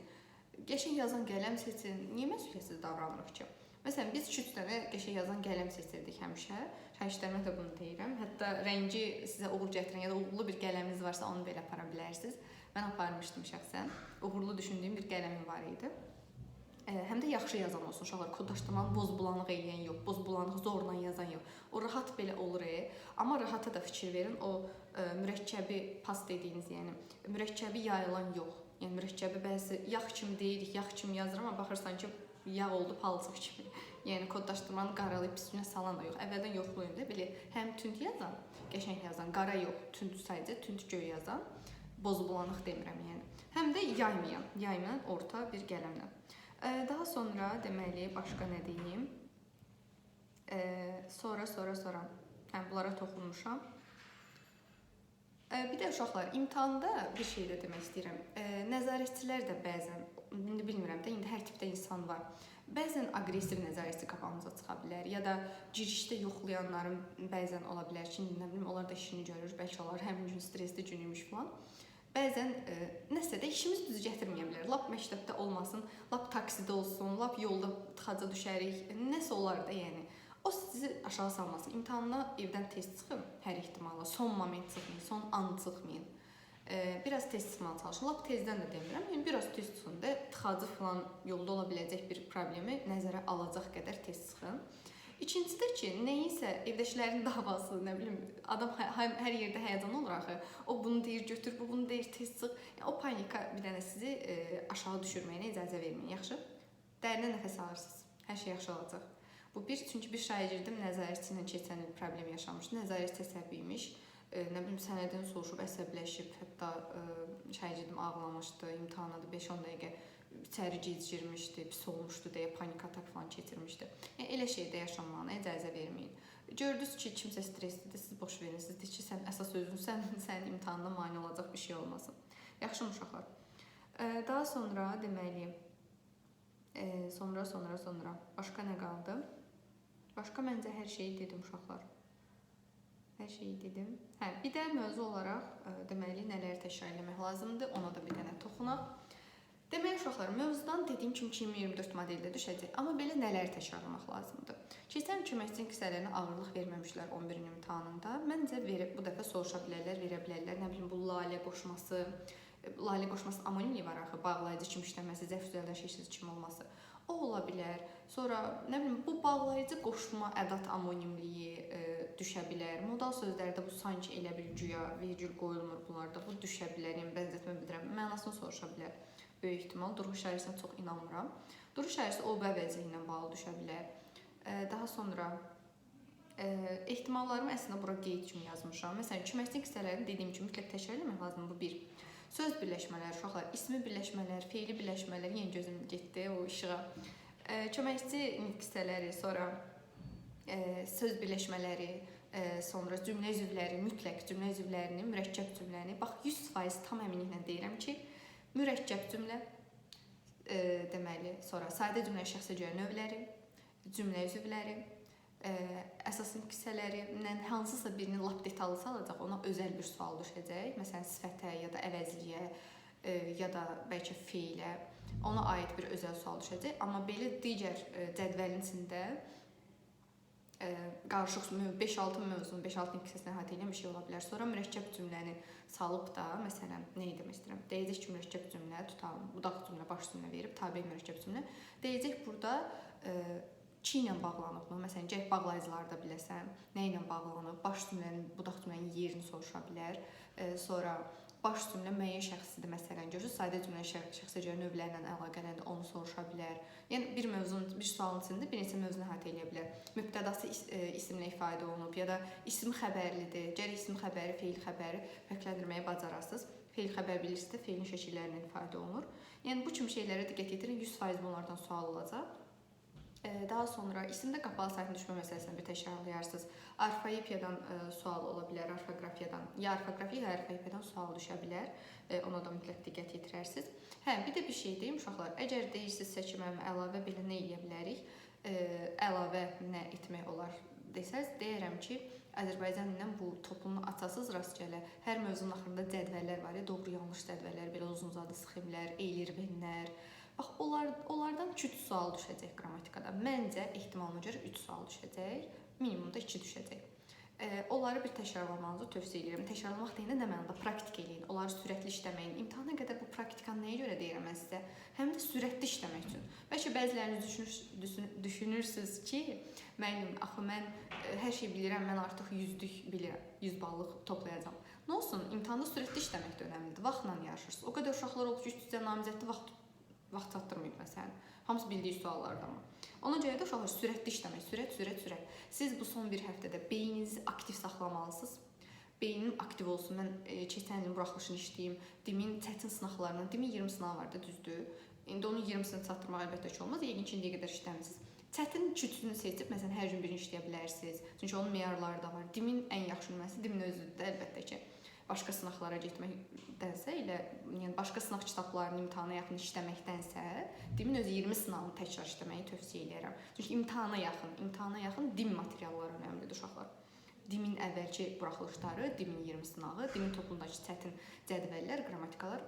Qəşəng yazan qələm seçin. Niyə məsuliyyətsiz davranırıq ki? Məsələn, biz 2-3 dənə qəşəng yazan qələm seçirdik həmişə. Şagirdlərimə də bunu deyirəm. Hətta rəngi sizə uğur gətirən ya da uğurlu bir qələminiz varsa, onu belə apara bilərsiniz. Mən aparmışdım şəxsən. Uğurlu düşündüyüm bir qələmim var idi. Həm də yaxşı yazan olsun uşaqlar. Kodlaşdırmanı boz bulanıq eləyən yox, boz bulanıq zorla yazan yox. O rahat belə olur. Amma rahata da fikir verin. O mürəkkəbi pas dediyiniz, yəni mürəkkəbi yayılan yox. Yəni mürəkkəbi bəzi yağ kimi deyirik, yağ kimi yazıram, amma baxırsan ki, yağ oldu palçıq kimi. Yəni kodlaşdırmanı qaralayıb üstünə salan da yox. Əvvəldən yoxlayın da belə həm tünd yazan, qəşəng yazan, qara yox, tünd sadəcə tünd göy yazan. Boz bulanıq demirəm yəni. Həm də yaymayan orta bir qələmlə. Daha sonra deməli başqa nə deyim? Sonra. Həm bunlara toxunmuşam. Bir də uşaqlar, imtahanda bir şey də demək istəyirəm. Nəzarətçilər də bəzən, indi bilmirəm də, indi hər tipdə insan var. Bəzən aqressiv nəzarətçi qabağımıza çıxa bilər ya da girişdə yoxlayanların bəzən ola bilər ki, nə bilim, onlar da işini görür, bəlkə onlar həmin gün stresli gün imiş falan. Bəzən nəsə də işimiz düz gətirməyə bilər. Lap məktəbdə olmasın, lap taksidə olsun, lap yolda tıxaca düşərik, nəsə olar da yəni. O sizi aşağı salmasın. İmtahanına evdən tez çıxın, hər ehtimalla. Son moment çıxmayın, son an çıxmayın. Biraz tez çıxmağa çalışın. Lap tezdən də demirəm, yəni biraz tez çıxın da tıxacı falan yolda ola biləcək bir problemi nəzərə alacaq qədər tez çıxın. İkincisi də ki, nəyinsə evdəkilərin davası, nə bilim, adam hər yerdə həyəcan olur axı. O bunu deyir, götür, bu bunu deyir, tez çıx. Yəni, o panika bir dənə sizi aşağı düşürməyinə icazə verməyin, yaxşı? Dərindən nəfəs alırsınız, hər şey yaxşı olacaq. Bu bir, çünki bir şagirdim nəzarətçi ilə keçən il problem yaşamışdı, nəzarətçi əsəbiymiş. Nə bilim, sənədini soruşub, əsəbləşib, hətta şagirdim ağlamışdı, imtahana da 5-10 dəqiqə içəri gecikirmişdi, pis olmuşdu deyə panik atak falan keçirmişdi. Yəni, elə şeydə yaşanmağına icazə verməyin. Gördünüz ki, kimsə streslidir, siz boş verin, siz deyir ki, sən əsas özünsən, sənin imtahanına mane olacaq bir şey olmasın. Yaxşı uşaqlar. Daha sonra deməli, sonra başqa nə qaldı? Başqa məncə hər şeyi dedim uşaqlar. Hər şeyi dedim. Bir də mövzu olaraq deməli nələri təkrar eləmək lazımdır, ona da bir dənə toxunaq. Demək uşaqlar, mövzudan dediyim kimi 2024 modeldə düşəcək, amma belə nələri təkrarlamaq lazımdır? Keçən köməkçinin kisələrinə ağırlıq verməmişlər 11-in imtahanında. Məncə bu dəfə soruşa bilərlər, verə bilərlər. Nə bilim, bu lalə qoşması amonimliyi var axı, bağlayıcı kimi işləməsi, zəif düzəldən şeysiz kimi olması. O ola bilər. Sonra, nə bilim, bu bağlayıcı qoşma ədat amonimliyi düşə bilər. Modal sözlərdə bu sanki elə bir güya, vergül qoyulmur bunlarda, bu düşə bilər, yəni bənzətmə bildirəm, mənasını soruşa bilər. Böyük ehtimal, duruş şairəsinə çox inanmıram. Duruş şairəsi o vəvəzi ilə bağlı düşə bilər. Daha sonra ehtimallarımı əslində bura qeyd kimi yazmışam. Məsələn, köməkçilik hissələrini dediyim kimi mütləq təkrar eləmək lazımdır. Bu bir. Söz birləşmələri, uşaqlar, ismi birləşmələr, feili birləşmələr, yenə gözüm getdi o işığa. Köməkçi hissələri, sonra söz birləşmələri, sonra cümlə üzvləri, mütləq cümlə üzvlərini, mürəkkəb cümləni. Bax 100% tam əminliklə deyirəm ki, mürəkkəb cümlə deməli, sonra sadə cümlə şəxsi cümlə növləri, cümlə üzvləri, əsasın hissələrindən hansısa birini lap detallı salacaq, ona özəl bir sual düşəcək. Məsələn, sifətə ya da əvəzliyə ya da bəlkə feilə ona aid bir özəl sual düşəcək. Amma belə digər cədvəlin içində qarışıq 5-6 mövzunun 5-6 hissəsini əhatə edən bir şey ola bilər. Sonra mürəkkəb cümləni salıb da, məsələn, nə demək istəyirəm? Deyəcək ki, mürəkkəb cümlə, tutalım, budaq cümlə, baş cümlə verib, tabe mürəkkəb cümlə. Deyəcək burada ki ilə bağlanıb mı? Məsələn, gərək bağlayıcıları da biləsən, nə ilə bağlanıb, baş cümlənin, budaq cümlənin yerini soruşa bilər. Sonra baş cümlə müəyyən şəxsidir, məsələn, görürsüz, sadə cümlə şəxsi cümlə növlərlə əlaqələndir, onu soruşa bilər. Yəni bir mövzunun, bir sualın içində bir neçə mövzunu əhatə edə bilər. Mübtədası isimlə ifadə olunub ya da isim xəbərlidir. Gərək isim xəbəri, feil xəbəri fərqləndirməyi bacarasınız. Feil xəbər bilirsinizsə, feilin şəkillərindən ifadə olunur. Yəni bu kimi şeylərə diqqət yetirin, 100% bunlardan sual olacaq. Daha sonra isimdə qapalı saytın düşmə məsələsini bir təkrarlayarsınız. Orfoepiyadan sual ola bilər, orfoqrafiyadan, ya orfoqrafiya ya orfoepiyadan sual düşə bilər. Ona da mütləq diqqət yetirərsiniz. Bir də bir şey deyim uşaqlar, əgər deyirsinizsə ki, mənim əlavə belə nə edə bilərik? Əlavə nə etmək olar desəz, deyirəm ki, Azərbaycan ilə bu topunu açasız rastgele. Hər mövzunun axırında cədvəllər var ya, doğru-yanlış cədvəllər, belə uzun-uzadı sxemlər, eylirvenlər. Bax, onlardan 2-3 sual düşəcək qrammatikada. Məncə, ehtimalına görə 3 sual düşəcək, minimumda 2 düşəcək. Onları bir təkrarlamanızı tövsiyə edirəm. Təkrarlamaq deyəndə nə mənada? Praktik eləyin, onları sürətli işləməyin. İmtahana qədər bu praktikanı nəyə görə deyirəm mən sizə? Həm də sürətli işləmək üçün. Bəlkə bəziləriniz düşünürsünüz ki, müəllim, axı mən hər şey bilirəm, mən artıq 100-lük bilirəm, 100 ballıq toplayacağam. Nə olsun, imtahanda sürətli işləmək də önəmlidir, vaxtla yarışırsınız. O qədər uşaqlar olub ki, üst-üstə namizədli vaxt çatdırmayıb məsələn. Hamısı bildiyi suallardan. Ona görə də uşaqlar sürətli işləmək, sürət. Siz bu son bir həftədə beyninizi aktiv saxlamalısınız. Beynim aktiv olsun. Mən keçən ilin buraxılışını işləyim. Dimin çətin sınaqlarından, dimin 20 sınağı var da, düzdür. İndi onun 20-sini çatdırmaq əlbəttə ki olmaz. Yəqin ki, indiyə qədər işləmisiniz. Çətin üçünü seçib, məsələn, hər gün birini işləyə bilərsiniz. Çünki onun meyarları da var. Dimin ən yaxşı nümunəsi dimin özüdür də, əlbəttə ki. Başqa sınaqlara getməkdənsə, yəni başqa sınaq kitablarını imtahana yaxın işləməkdənsə, dimin özü 20 sınavını təkrar işləməyi tövsiyə edirəm. Çünki imtahana yaxın dim materialları önəmlidir uşaqlar. Dimin əvvəlki buraxılışları, dimin 20 sınağı, dimin topundakı çətin cədvəllər, qrammatikalar,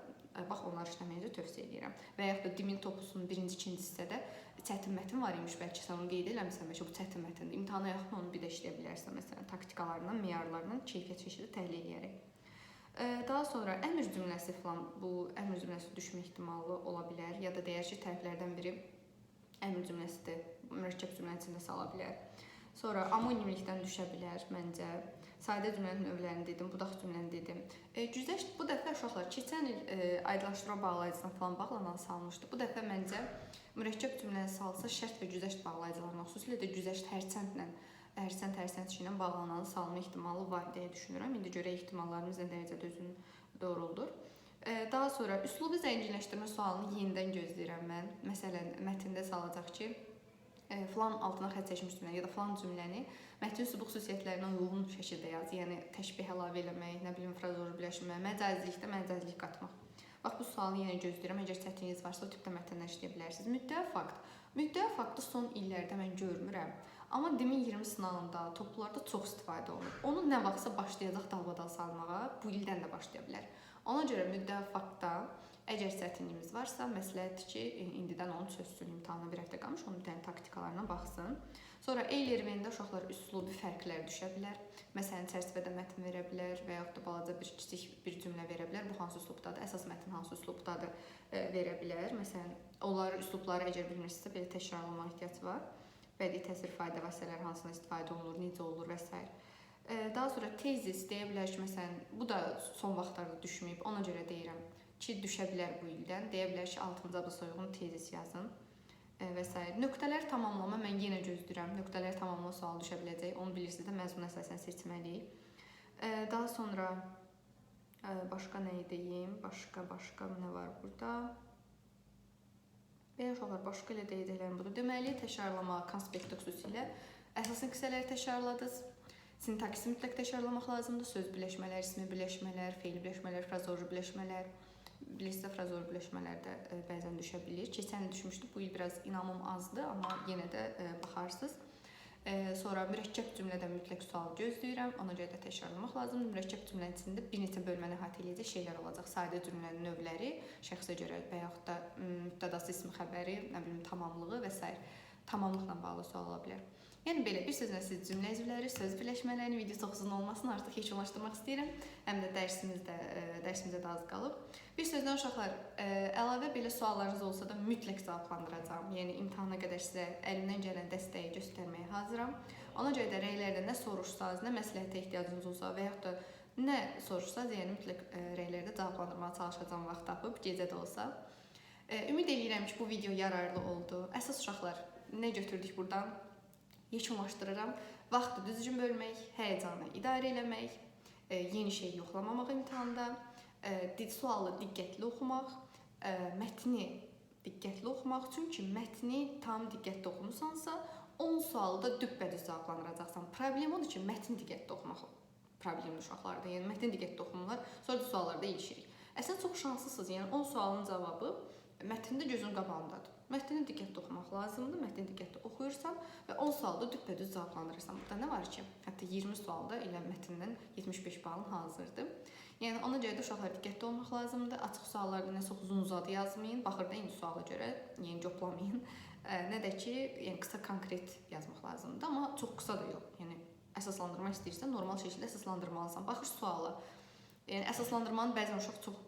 bax onları işləməyi tövsiyə edirəm. Və yaxud da dimin topusunun birinci, ikinci hissədə çətin mətin var imiş, bəlkə sən onu qeyd eləmirsən, bəlkə bu çətin mətindir. İmtahana yaxın onu bir də işləyə bilərsən, məsələn, taktikalarından, meyarlarından keyfiyyət şəkildə təhlil edərək. Daha sonra əmr cümləsi falan, bu əmr cümləsi düşmə ehtimalı ola bilər ya da deyər ki, tərəflərdən biri əmr cümləsidir, mürəkkəb cümlənin içində sala bilər. Sonra amonimlikdən düşə bilər məncə. Sadə cümlənin növlərini dedim, budaq cümləni dedim. Güzəşt bu dəfə uşaqlar keçən il aydınlaşdırma bağlayıcısına falan bağlanan salmışdı. Bu dəfə məncə mürəkkəb cümləni salsa şərt və güzəşt bağlayıcılarına, xüsusilə də güzəşt hərçəndlə ilə bağlananı salma ehtimalı var deyə düşünürəm. İndi görək ehtimallarımız nə dərəcədə özünü doğruldur. Daha sonra üslubu zənginləşdirmə sualını yenidən gözləyirəm mən. Məsələn, mətndə salacaq ki, filan altına xətt çəkmiş cümlə ya da filan cümləni mətnin sübut xüsusiyyətlərinə uyğun şəkildə yaz. Yəni təşbih əlavə eləmək, nə bilim frazoru birləşdirmək, məcazlikdə məcazlik qatmaq. Bax bu sualı yenə gözləyirəm. Əgər çətinliğiniz varsa o tipdə mətnlər işləyə bilərsiniz. Müddəa faktı son illərdə mən görmürəm. Amma dimin 20 sınavında, toplularda çox istifadə olunur. Onu nə vaxtsa başlayacaq dalbadal salmağa, bu ildən də başlaya bilər. Ona görə müddəa faktda əgər çətinliyimiz varsa, məsləhətdir ki, indidən onu çözsün, imtahana bir həftə qalmış, onun bir dənə taktikalarına baxsın. Sonra eylirvendə uşaqlar üslubi fərqlər düşə bilər. Məsələn, çərçivədə mətn verə bilər və yaxud da balaca kiçik bir cümlə verə bilər. Bu hansı üslubdadır, əsas mətn hansı üslubdadır verə bilər. Məsələn, onların üslubları əgər bilmirsinizsə, belə təkrarlama ehtiyac var. Bədii təsir ifadə vasitələri hansına istifadə olunur, necə olur və s. Daha sonra tezis deyə bilər ki, məsələn, bu da son vaxtlarda düşməyib, ona görə deyirəm ki, düşə bilər bu ildən. Deyə bilər ki, 6-cı abzasa uyğun tezis yazın və s. Nöqtələr tamamlama mən yenə gözləyirəm. Nöqtələr tamamlama sual düşə biləcək. Onu bilirsiniz də məzmun əsasən seçməliyik. Daha sonra başqa nə deyim? Başqa nə var burada? Belə uşaqlar, başqa elə deyəcəklərim budur. Deməli, təkrarlama, konspektdə xüsusilə əsasın hissələri təkrarladınız. Sintaksisi mütləq təkrarlamaq lazımdır. Söz birləşmələr, ismi birləşmələr, fe'l birləşmələr, frazoloji birləşmələr. Bilirsinizsə, frazoloji birləşmələr də bəzən düşə bilir. Keçən il düşmüşdü, bu il biraz inamım azdır, amma yenə də baxarsınız. Sonra mürəkkəb cümlədən mütləq sual gözləyirəm. Ona görə də təkrarlamaq lazımdır. Mürəkkəb cümlənin içində bir neçə bölməni əhatə edəcək şeylər olacaq. Sadə cümlənin növləri, şəxsə görə və yaxud da mübtədası, ismi, xəbəri, nə bilim, tamamlığı və s. tamamlıqla bağlı sual ola bilər. Yəni belə bir sözlə siz cümlə üzvləri, söz birləşmələrini, video çox uzun olmasını artıq yekunlaşdırmaq istəyirəm. Həm də dərsimizə də az qalıb. Bir sözlə uşaqlar, əlavə belə suallarınız olsa da mütləq cavablandıracağam. Yəni imtahana qədər sizə əlimdən gələn dəstəyi göstərməyə hazıram. Ona görə də rəylərdə nə soruşsanız, nə məsləhətə ehtiyacınız olsa və yaxud da nə soruşsanız, yəni mütləq rəylərdə cavablandırmağa çalışacağam vaxt tapıb, gecə də olsa. Ümid edirəm ki, bu video yararlı oldu. Əsas uşaqlar, nə götürdük buradan? Yekunlaşdırıram. Vaxtı düzgün bölmək, həyəcanı idarə eləmək, yeni şey yoxlamamaq imtahanda, sualı diqqətli oxumaq, mətni diqqətli oxumaq. Çünki mətni tam diqqətli oxumusansa, 10 sualı da düppədüz cavablandıracaqsan. Problem odur ki, mətni diqqətli oxumaq problemli uşaqlarda. Yəni mətni diqqətli oxumurlar, sonra da suallarda ilişirik. Əslində çox şanslısınız. Yəni 10 sualın cavabı mətndə gözün qabağındadır. Mətni diqqətli oxumaq lazımdır. Mətni diqqətli oxuyursan və 10 sualda düppədüz cavablandırırsan. Burada nə var ki? Hətta 20 sualda elə mətndən 75 balın hazırdır. Yəni ona görə də uşaqlar diqqətli olmaq lazımdır. Açıq suallarda nəsə uzun-uzadı yazmayın. Baxır da indi suala görə, yəni coplamayın. Nə də ki, yəni qısa konkret yazmaq lazımdır, amma çox qısa da yox. Yəni əsaslandırmaq istəyirsən, normal şəkildə əsaslandırmalısan. Baxır suala. Yəni əsaslandırmanı bəzən uşaq çox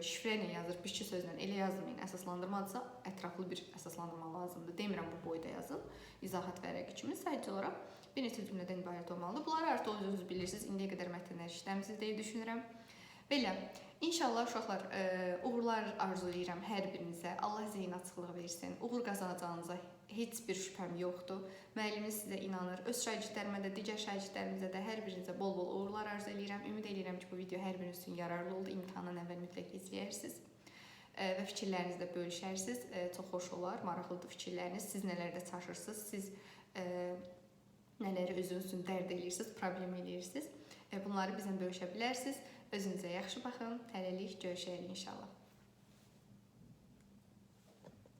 şifrə ilə yazır, bir-iki sözlə elə yazmayın. Əsaslandırmadırsa, ətraflı bir əsaslandırma lazımdır. Demirəm bu boyda yazın. İzahat vərəqi kimi sadəcə olaraq bir neçə cümlədən ibarət olmalıdır. Bunları artıq özünüz bilirsiniz. İndiyə qədər mətnlər işləmisiniz deyə düşünürəm. Belə, inşallah uşaqlar, uğurlar arzulayıram hər birinizə. Allah zihin açıqlığı versin. Uğur qazanacağınıza heç bir şübhəm yoxdur. Müəlliminiz sizə inanır. Öz şagirdlərimə də, digər şagirdlərimizə də hər birinizə bol-bol uğurlar arzu edirəm. Ümid edirəm ki, bu video hər biriniz üçün yararlı oldu. İmtahandan əvvəl mütləq izləyərsiniz və fikirlərinizi də bölüşərsiniz. Çox xoş olar, maraqlıdır fikirləriniz. Siz nələrdə çaşırsınız, siz nələri özünüz üçün dərd edirsiniz, problem edirsiniz. Bunları bizlə bölüşə bilərsiniz. Özünüzə yaxşı baxın. Hələlik görüşərik inşallah.